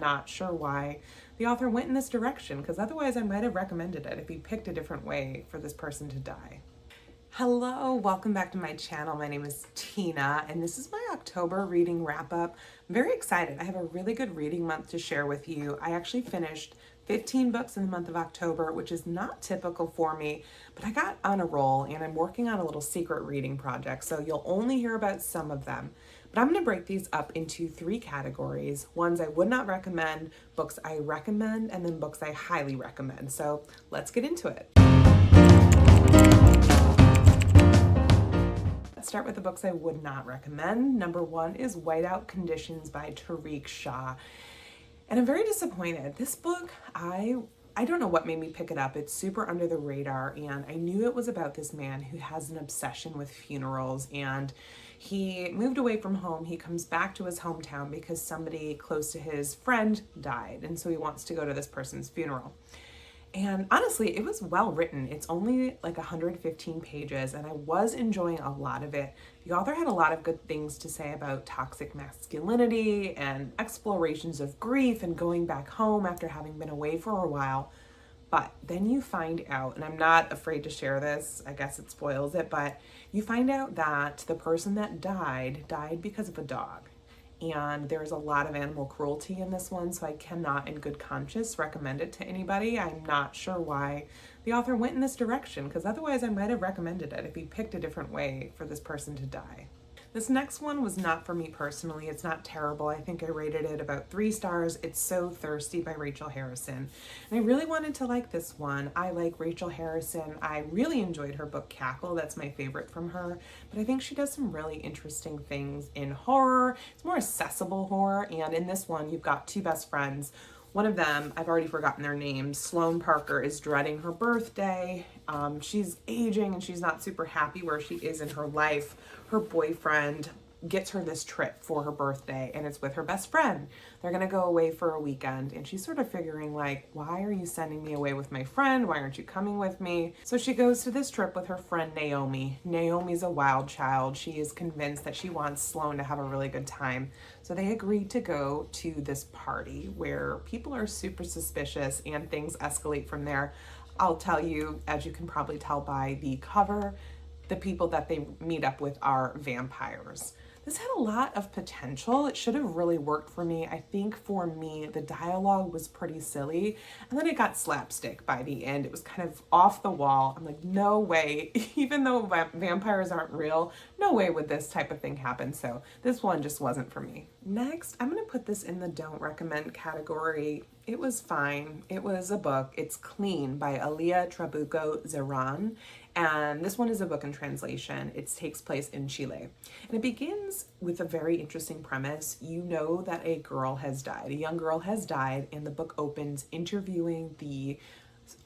Not sure why the author went in this direction, because otherwise I might have recommended it if he picked a different way for this person to die. Hello, welcome back to my channel. My name is Tina, and this is my October reading wrap-up. I'm very excited. I have a really good reading month to share with you. I actually finished 15 books in the month of October, which is not typical for me, but I got on a roll and I'm working on a little secret reading project, so you'll only hear about some of them. But I'm going to break these up into 3 categories: ones I would not recommend, books I recommend, and then books I highly recommend. So let's get into it. Let's start with the books I would not recommend. Number 1 is Whiteout Conditions by Tariq Shah. And I'm very disappointed. This book, I don't know what made me pick it up. It's super under the radar, and I knew it was about this man who has an obsession with funerals, and he moved away from home. He comes back to his hometown because somebody close to his friend died, and so he wants to go to this person's funeral. And honestly, it was well written. It's only like 115 pages, and I was enjoying a lot of it. The author had a lot of good things to say about toxic masculinity and explorations of grief and going back home after having been away for a while. But then you find out, and I'm not afraid to share this, I guess it spoils it, but you find out that the person that died because of a dog. And there's a lot of animal cruelty in this one, so I cannot in good conscience recommend it to anybody. I'm not sure why the author went in this direction, because otherwise I might have recommended it if he picked a different way for this person to die. This next one was not for me personally. It's not terrible. I think I rated it about 3 stars. It's So Thirsty by Rachel Harrison. And I really wanted to like this one. I like Rachel Harrison. I really enjoyed her book Cackle. That's my favorite from her. But I think she does some really interesting things in horror. It's more accessible horror. And in this one, you've got 2 best friends. One of them, I've already forgotten their names. Sloane Parker is dreading her birthday. She's aging and she's not super happy where she is in her life. Her boyfriend gets her this trip for her birthday, and it's with her best friend. They're gonna go away for a weekend, and she's sort of figuring like, why are you sending me away with my friend? Why aren't you coming with me? So she goes to this trip with her friend Naomi. Naomi's a wild child. She is convinced that she wants Sloane to have a really good time. So they agree to go to this party where people are super suspicious and things escalate from there. I'll tell you, as you can probably tell by the cover, the people that they meet up with are vampires. This had a lot of potential. It should have really worked for me. I think for me, the dialogue was pretty silly, and then it got slapstick by the end. It was kind of off the wall. I'm like, no way, even though vampires aren't real, no way would this type of thing happen. So this one just wasn't for me. Next, I'm gonna put this in the don't recommend category. It was fine. It was a book. It's Clean by Alia, Trabucco, Zerán. And this one is a book in translation. It takes place in Chile. And it begins with a very interesting premise. You know that a girl has died. A young girl has died, and the book opens interviewing a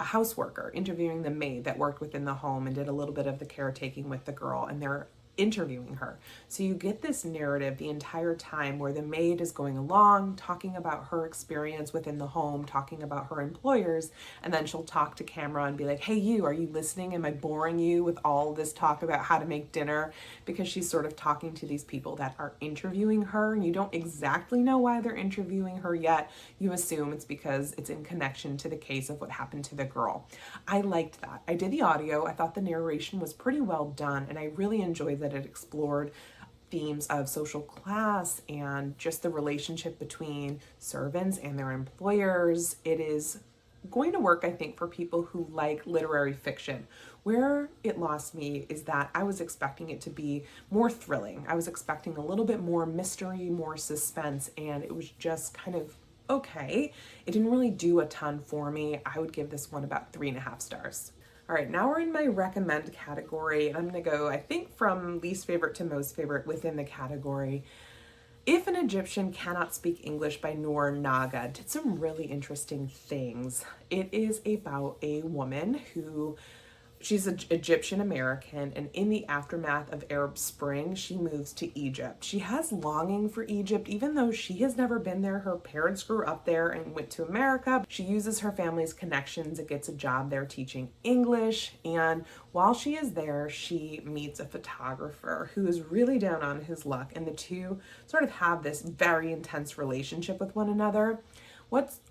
houseworker, interviewing the maid that worked within the home and did a little bit of the caretaking with the girl, and they're interviewing her. So you get this narrative the entire time where the maid is going along, talking about her experience within the home, talking about her employers, and then she'll talk to camera and be like, hey, you, are you listening? Am I boring you with all this talk about how to make dinner? Because she's sort of talking to these people that are interviewing her, and you don't exactly know why they're interviewing her yet. You assume it's because it's in connection to the case of what happened to the girl. I liked that. I did the audio. I thought the narration was pretty well done, and I really enjoyed that it explored themes of social class and just the relationship between servants and their employers. It is going to work, I think, for people who like literary fiction. Where it lost me is that I was expecting it to be more thrilling. I was expecting a little bit more mystery, more suspense, and it was just kind of okay. It didn't really do a ton for me. I would give this one about 3.5 stars. All right, now we're in my recommend category, and I'm gonna go, I think, from least favorite to most favorite within the category. If an Egyptian Cannot Speak English by Noor Naga did some really interesting things. It is about a woman who She's an Egyptian American, and in the aftermath of Arab Spring, she moves to Egypt. She has longing for Egypt, even though she has never been there. Her parents grew up there and went to America. She uses her family's connections and gets a job there teaching English. And while she is there, she meets a photographer who is really down on his luck, and the two sort of have this very intense relationship with one another.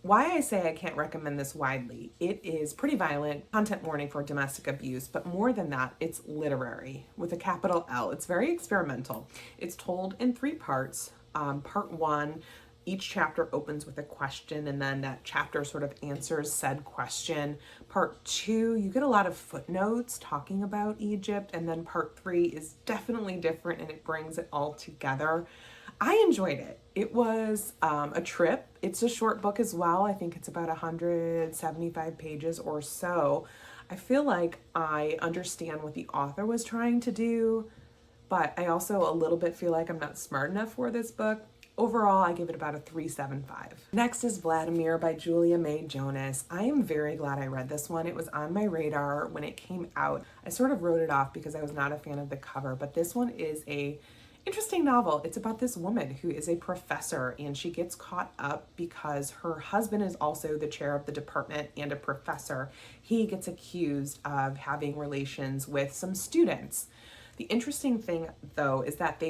Why I say I can't recommend this widely. It is pretty violent, content warning for domestic abuse, but more than that, it's literary with a capital L. It's very experimental. It's told in 3 parts. Part 1, each chapter opens with a question, and then that chapter sort of answers said question. Part 2, you get a lot of footnotes talking about Egypt, and then part 3 is definitely different, and it brings it all together. I enjoyed it. It was a trip. It's a short book as well. I think it's about 175 pages or so. I feel like I understand what the author was trying to do, but I also a little bit feel like I'm not smart enough for this book. Overall, I give it about a 3.75. Next is Vladimir by Julia May Jonas. I am very glad I read this one. It was on my radar when it came out. I sort of wrote it off because I was not a fan of the cover, but this one is a interesting novel. It's about this woman who is a professor, and she gets caught up because her husband is also the chair of the department and a professor. He gets accused of having relations with some students. The interesting thing, though, is that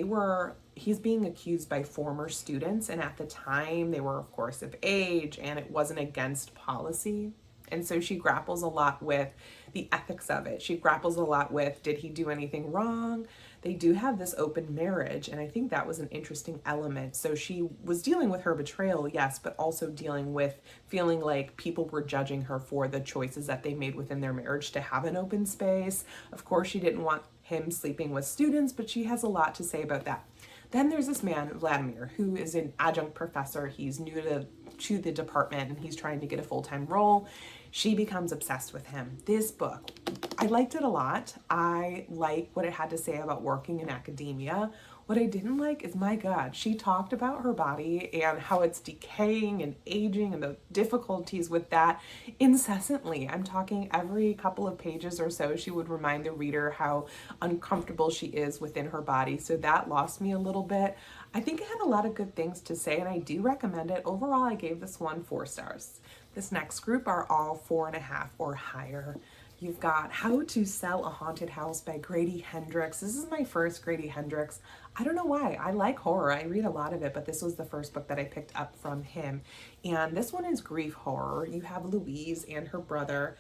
he's being accused by former students, and at the time they were, of course, of age, and it wasn't against policy. And so she grapples a lot with the ethics of it. She grapples a lot with, did he do anything wrong? They do have this open marriage, and I think that was an interesting element. So she was dealing with her betrayal, yes, but also dealing with feeling like people were judging her for the choices that they made within their marriage to have an open space. Of course, she didn't want him sleeping with students, but she has a lot to say about that. Then there's this man, Vladimir, who is an adjunct professor. He's new to the department, and he's trying to get a full-time role. She becomes obsessed with him. This book, I liked it a lot. I like what it had to say about working in academia. What I didn't like is, my God, she talked about her body and how it's decaying and aging and the difficulties with that incessantly. I'm talking every couple of pages or so, she would remind the reader how uncomfortable she is within her body. So that lost me a little bit. I think it had a lot of good things to say, and I do recommend it. Overall, I gave this one 4 stars. This next group are all 4.5 or higher. You've got How to Sell a Haunted House by Grady Hendrix. This is my first Grady Hendrix. I don't know why. I like horror. I read a lot of it, but this was the first book that I picked up from him. And this one is grief horror. You have Louise and her brother,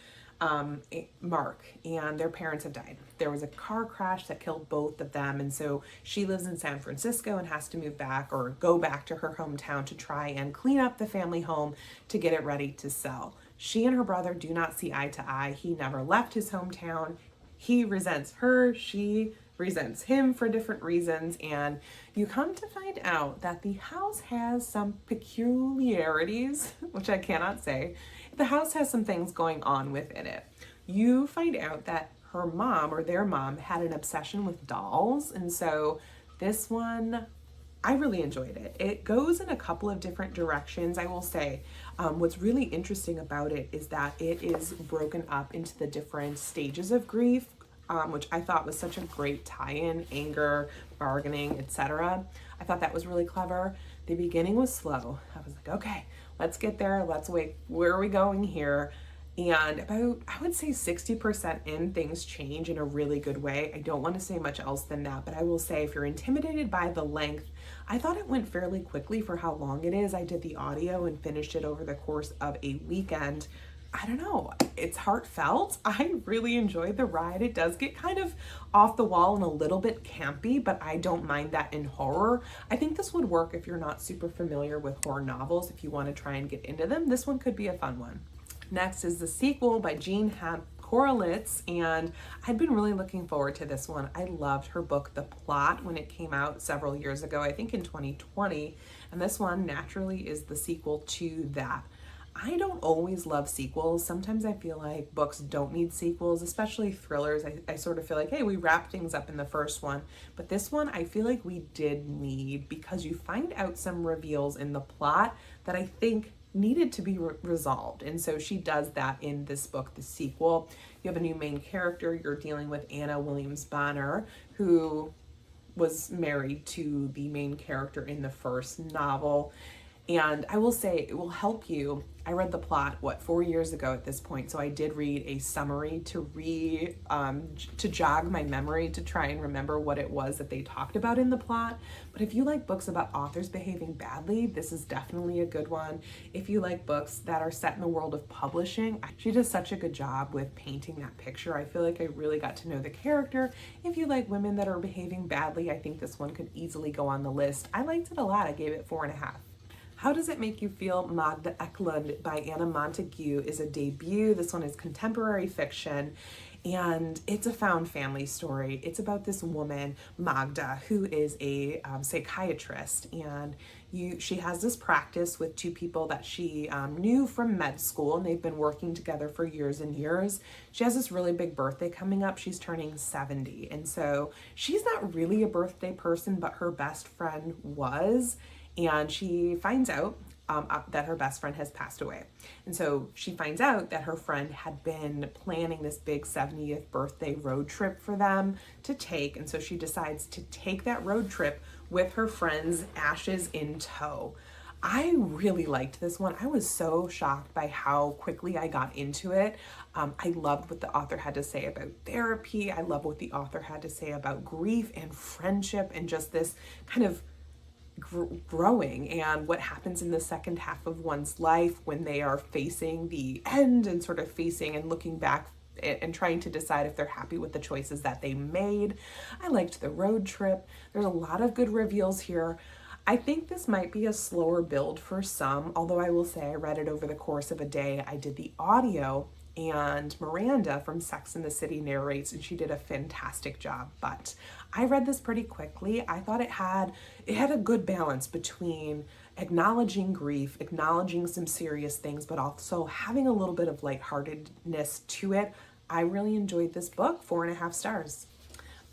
Mark, and their parents have died. There was a car crash that killed both of them, and so she lives in San Francisco and has to move back or go back to her hometown to try and clean up the family home to get it ready to sell. She and her brother do not see eye to eye. He never left his hometown. He resents her. She resents him for different reasons, and you come to find out that the house has some peculiarities, which I cannot say. The house has some things going on within it. You find out that her mom, or their mom, had an obsession with dolls, and so this one, I really enjoyed it. It goes in a couple of different directions, I will say. What's really interesting about it is that it is broken up into the different stages of grief, which I thought was such a great tie-in, anger, bargaining, etc. I thought that was really clever. The beginning was slow. I was like, okay, let's get there. Let's wait. Where are we going here? And about, I would say 60% in, things change in a really good way. I don't want to say much else than that, but I will say if you're intimidated by the length, I thought it went fairly quickly for how long it is. I did the audio and finished it over the course of a weekend. I don't know, it's heartfelt. I really enjoyed the ride. It does get kind of off the wall and a little bit campy, but I don't mind that in horror. I think this would work if you're not super familiar with horror novels. If you want to try and get into them, this one could be a fun one. Next is the sequel by Hanff, Korelitz, and I'd been really looking forward to this one. I loved her book, The Plot, when it came out several years ago, I think in 2020, and this one naturally is the sequel to that. I don't always love sequels. Sometimes I feel like books don't need sequels, especially thrillers. I sort of feel like, hey, we wrapped things up in the first one. But this one, I feel like we did need, because you find out some reveals in the plot that I think needed to be resolved. And so she does that in this book, the sequel. You have a new main character. You're dealing with Anna Williams Bonner, who was married to the main character in the first novel. And I will say it will help you. I read the plot, 4 years ago at this point, so I did read a summary to jog my memory to try and remember what it was that they talked about in the plot. But if you like books about authors behaving badly, this is definitely a good one. If you like books that are set in the world of publishing, she does such a good job with painting that picture. I feel like I really got to know the character. If you like women that are behaving badly, I think this one could easily go on the list. I liked it a lot. I gave it 4.5. How Does It Make You Feel? Magda Eckland by Anna Montague is a debut. This one is contemporary fiction, and it's a found family story. It's about this woman, Magda, who is a psychiatrist, and she has this practice with two people that she knew from med school, and they've been working together for years and years. She has this really big birthday coming up. She's turning 70, and so she's not really a birthday person, but her best friend was. And she finds out that her best friend has passed away. And so she finds out that her friend had been planning this big 70th birthday road trip for them to take. And so she decides to take that road trip with her friend's ashes in tow. I really liked this one. I was so shocked by how quickly I got into it. I loved what the author had to say about therapy. I love what the author had to say about grief and friendship and just this kind of growing and what happens in the second half of one's life when they are facing the end and sort of facing and looking back and trying to decide if they're happy with the choices that they made. I liked the road trip. There's a lot of good reveals here. I think this might be a slower build for some, although I will say I read it over the course of a day. I did the audio, and Miranda from Sex and the City narrates, and she did a fantastic job. But I read this pretty quickly. I thought it had a good balance between acknowledging grief, acknowledging some serious things, but also having a little bit of lightheartedness to it. I really enjoyed this book. 4.5 stars.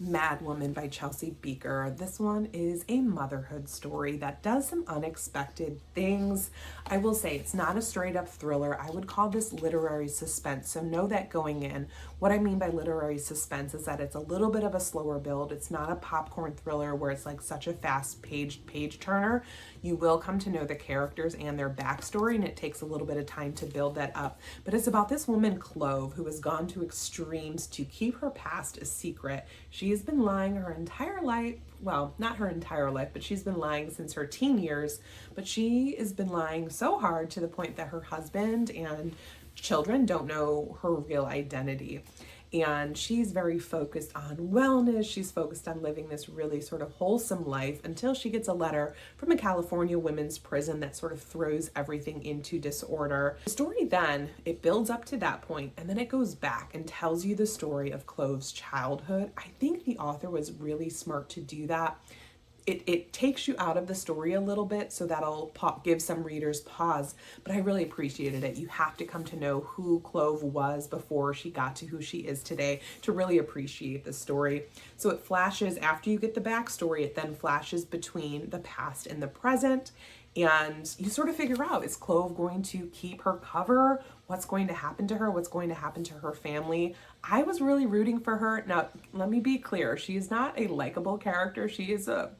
MADWOMAN by Chelsea Bieker. This one is a motherhood story that does some unexpected things. I will say it's not a straight up thriller. I would call this literary suspense, so know that going in. What I mean by literary suspense is that it's a little bit of a slower build. It's not a popcorn thriller where it's like such a fast page turner. You will come to know the characters and their backstory, and it takes a little bit of time to build that up. But it's about this woman, Keough, who has gone to extremes to keep her past a secret. She has been lying her entire life. Well, not her entire life, but she's been lying since her teen years. But she has been lying so hard to the point that her husband and children don't know her real identity. And she's very focused on wellness. She's focused on living this really sort of wholesome life until she gets a letter from a California women's prison that sort of throws everything into disorder. The story then, it builds up to that point, and then it goes back and tells you the story of Keough's childhood. I think the author was really smart to do that. It takes you out of the story a little bit, so that'll give some readers pause, but I really appreciated it. You have to come to know who Keough was before she got to who she is today to really appreciate the story. So it flashes, after you get the backstory, it then flashes between the past and the present, and you sort of figure out, is Keough going to keep her cover? What's going to happen to her? What's going to happen to her family? I was really rooting for her. Now, let me be clear. She is not a likable character. She is a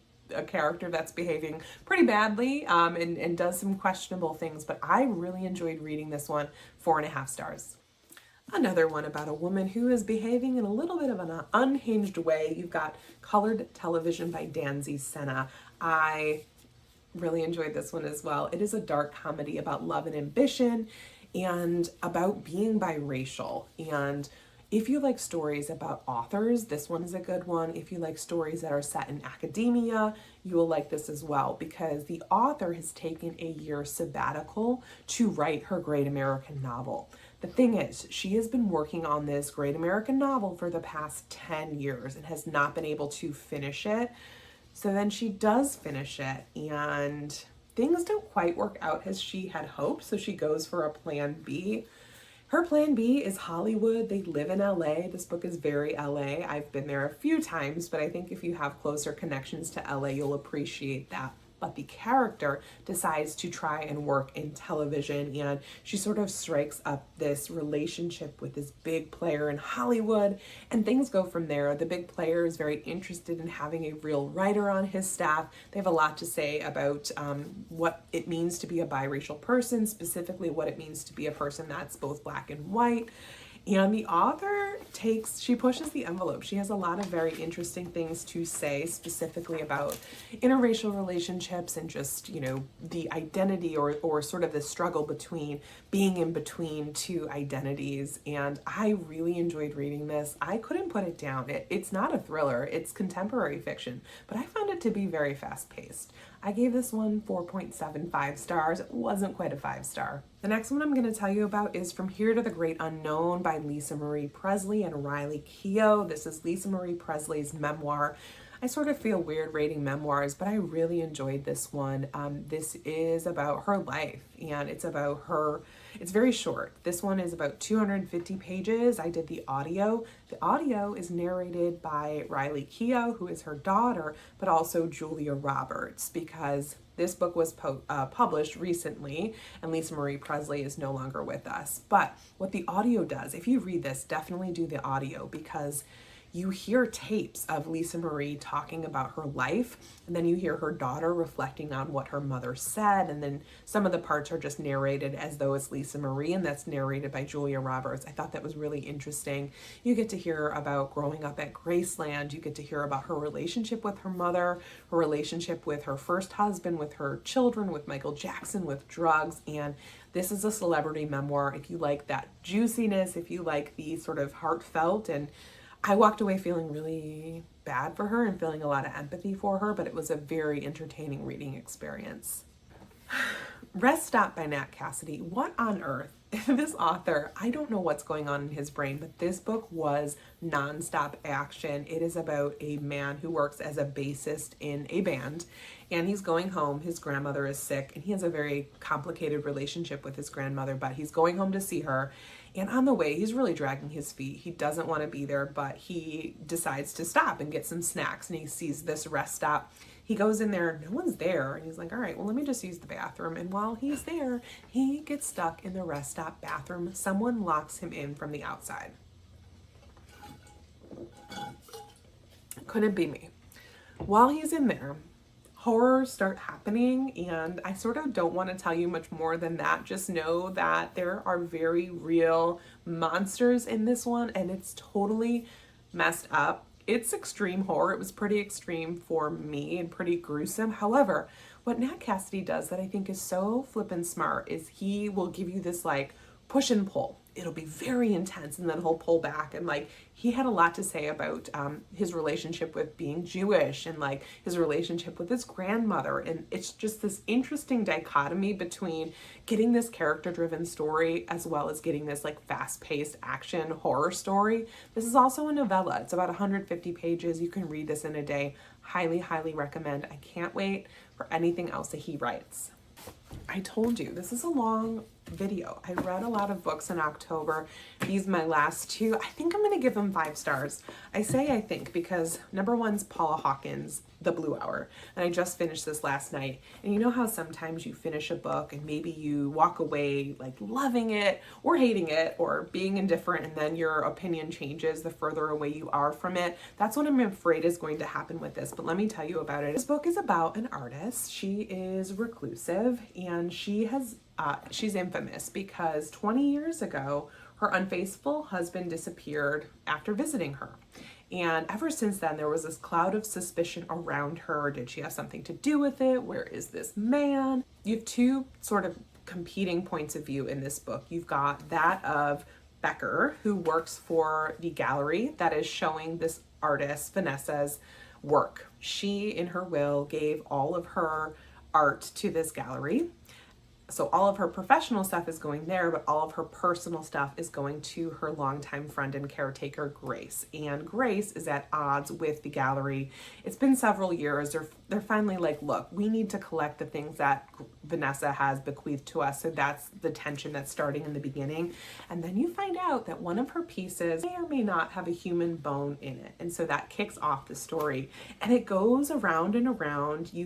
character that's behaving pretty badly and does some questionable things, but I really enjoyed reading this one. 4.5 stars. Another one about a woman who is behaving in a little bit of an unhinged way. You've got Colored Television by Danzy, Senna. I really enjoyed this one as well. It is a dark comedy about love and ambition and about being biracial. And if you like stories about authors, this one is a good one. If you like stories that are set in academia, you will like this as well, because the author has taken a year sabbatical to write her great American novel. The thing is, she has been working on this great American novel for the past 10 years and has not been able to finish it. So then she does finish it, and things don't quite work out as she had hoped, so she goes for a plan B. Her plan B is Hollywood. They live in LA. This book is very LA. I've been there a few times, but I think if you have closer connections to LA, you'll appreciate that. but the character decides to try and work in television, and she sort of strikes up this relationship with this big player in Hollywood, and things go from there. The big player is very interested in having a real writer on his staff. They have a lot to say about what it means to be a biracial person, specifically what it means to be a person that's both black and white. And the author she pushes the envelope. She has a lot of very interesting things to say, specifically about interracial relationships and just, you know, the identity or sort of the struggle between being in between two identities. And I really enjoyed reading this. I couldn't put it down. It's not a thriller, it's contemporary fiction, but I found it to be very fast paced. I gave this one 4.75 stars. It wasn't quite a 5-star. The next one I'm going to tell you about is From Here to the Great Unknown by Lisa Marie Presley and Riley Keough. This is Lisa Marie Presley's memoir. I sort of feel weird rating memoirs, but I really enjoyed this one. This is about her life, and it's about her. It's very short. This one is about 250 pages. I did the audio. The audio is narrated by Riley Keough, who is her daughter, but also Julia Roberts, because this book was published recently, and Lisa Marie Presley is no longer with us. But what the audio does, if you read this, definitely do the audio, because you hear tapes of Lisa Marie talking about her life, and then you hear her daughter reflecting on what her mother said, and then some of the parts are just narrated as though it's Lisa Marie, and that's narrated by Julia Roberts. I thought that was really interesting. You get to hear about growing up at Graceland. You get to hear about her relationship with her mother, her relationship with her first husband, with her children, with Michael Jackson, with drugs, and this is a celebrity memoir. If you like that juiciness, if you like the sort of heartfelt, and I walked away feeling really bad for her and feeling a lot of empathy for her, but it was a very entertaining reading experience. Rest Stop by Nat Cassidy. What on earth? This author, I don't know what's going on in his brain, but this book was nonstop action. It is about a man who works as a bassist in a band, and he's going home. His grandmother is sick, and he has a very complicated relationship with his grandmother, but he's going home to see her. And on the way, he's really dragging his feet. He doesn't want to be there, but he decides to stop and get some snacks, and he sees this rest stop. He goes in there, no one's there, and he's like, all right, well, let me just use the bathroom. And while he's there, he gets stuck in the rest stop bathroom. Someone locks him in from the outside. Couldn't be me. While he's in there, horrors start happening, and I sort of don't want to tell you much more than that. Just know that there are very real monsters in this one, and it's totally messed up. It's extreme horror. It was pretty extreme for me and pretty gruesome. However, what Nat Cassidy does that I think is so flippin' smart is he will give you this like push and pull. It'll be very intense, and then he'll pull back. And like, he had a lot to say about his relationship with being Jewish, and like his relationship with his grandmother. And it's just this interesting dichotomy between getting this character driven story as well as getting this like fast paced action horror story. This is also a novella. It's about 150 pages. You can read this in a day. Highly, highly recommend. I can't wait for anything else that he writes. I told you, this is a long video. I read a lot of books in October. These my last two. I think I'm going to give them 5 stars. I say I think because number one's Paula Hawkins, The Blue Hour. And I just finished this last night. And you know how sometimes you finish a book and maybe you walk away like loving it or hating it or being indifferent, and then your opinion changes the further away you are from it. That's what I'm afraid is going to happen with this. But let me tell you about it. This book is about an artist. She is reclusive, and she's infamous because 20 years ago, her unfaithful husband disappeared after visiting her. And ever since then, there was this cloud of suspicion around her. Did she have something to do with it? Where is this man? You have 2 sort of competing points of view in this book. You've got that of Bieker, who works for the gallery that is showing this artist, Vanessa's work. She, in her will, gave all of her art to this gallery. So all of her professional stuff is going there, but all of her personal stuff is going to her longtime friend and caretaker, Grace. And Grace is at odds with the gallery. It's been several years. They're finally like, look, we need to collect the things that Vanessa has bequeathed to us. So that's the tension that's starting in the beginning. And then you find out that one of her pieces may or may not have a human bone in it. And so that kicks off the story. And it goes around and around. You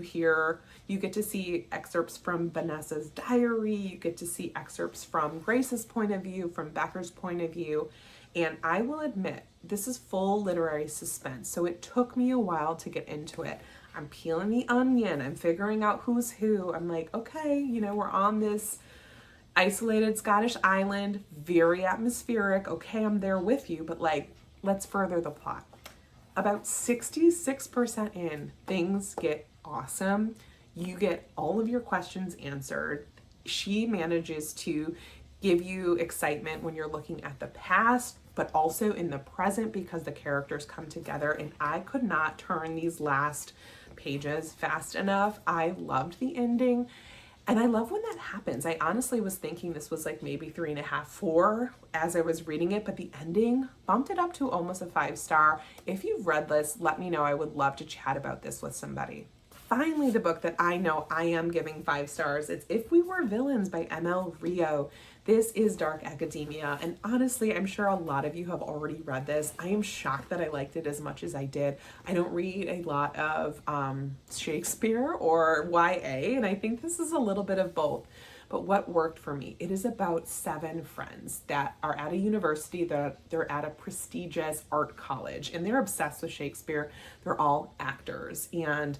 get to see excerpts from Vanessa's diary. You get to see excerpts from Grace's point of view, from Becker's point of view. And I will admit, this is full literary suspense. So it took me a while to get into it. I'm peeling the onion. I'm figuring out who's who. I'm like, okay, you know, we're on this isolated Scottish island, very atmospheric. Okay, I'm there with you, but like, let's further the plot. About 66% in, things get awesome. You get all of your questions answered. She manages to give you excitement when you're looking at the past, but also in the present because the characters come together. And I could not turn these last pages fast enough. I loved the ending. And I love when that happens. I honestly was thinking this was like maybe 3.5, 4 as I was reading it, but the ending bumped it up to almost a 5-star. If you've read this, let me know. I would love to chat about this with somebody. Finally, the book that I know I am giving 5 stars, it's If We Were Villains by M.L. Rio. This is dark academia, and honestly, I'm sure a lot of you have already read this. I am shocked that I liked it as much as I did. I don't read a lot of Shakespeare or YA, and I think this is a little bit of both. But what worked for me, it is about 7 friends that are at a university, that they're at a prestigious art college, and they're obsessed with Shakespeare. They're all actors, and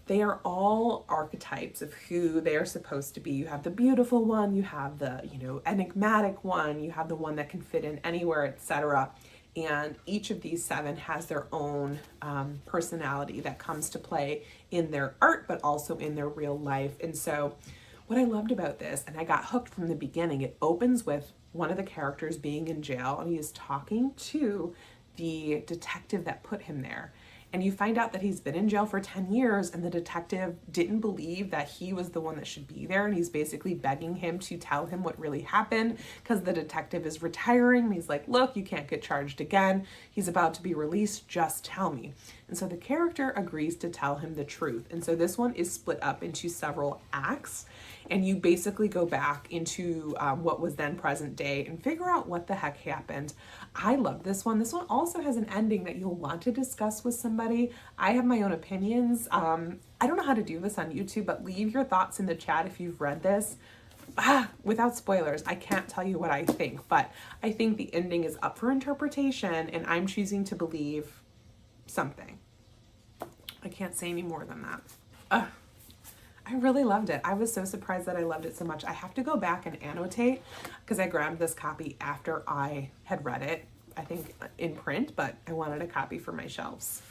they are all archetypes of who they are supposed to be. You have the beautiful one, you have the, enigmatic one, you have the one that can fit in anywhere, etc. And each of these 7 has their own personality that comes to play in their art, but also in their real life. And so what I loved about this, and I got hooked from the beginning, it opens with one of the characters being in jail, and he is talking to the detective that put him there. And you find out that he's been in jail for 10 years and the detective didn't believe that he was the one that should be there. And he's basically begging him to tell him what really happened because the detective is retiring. And he's like, look, you can't get charged again. He's about to be released. Just tell me. And so the character agrees to tell him the truth. And so this one is split up into several acts. And you basically go back into what was then present day and figure out what the heck happened. I love this one. This one also has an ending that you'll want to discuss with somebody. I have my own opinions. I don't know how to do this on YouTube, but leave your thoughts in the chat if you've read this. Without spoilers, I can't tell you what I think, but I think the ending is up for interpretation and I'm choosing to believe something. I can't say any more than that. I really loved it. I was so surprised that I loved it so much. I have to go back and annotate because I grabbed this copy after I had read it, I think in print, but I wanted a copy for my shelves.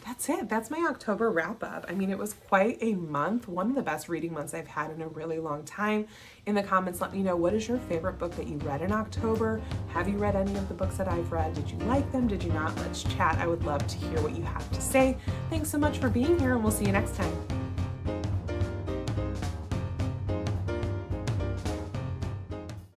That's it. That's my October wrap up. I mean, it was quite a month, one of the best reading months I've had in a really long time. In the comments, let me know, what is your favorite book that you read in October? Have you read any of the books that I've read? Did you like them? Did you not? Let's chat. I would love to hear what you have to say. Thanks so much for being here and we'll see you next time.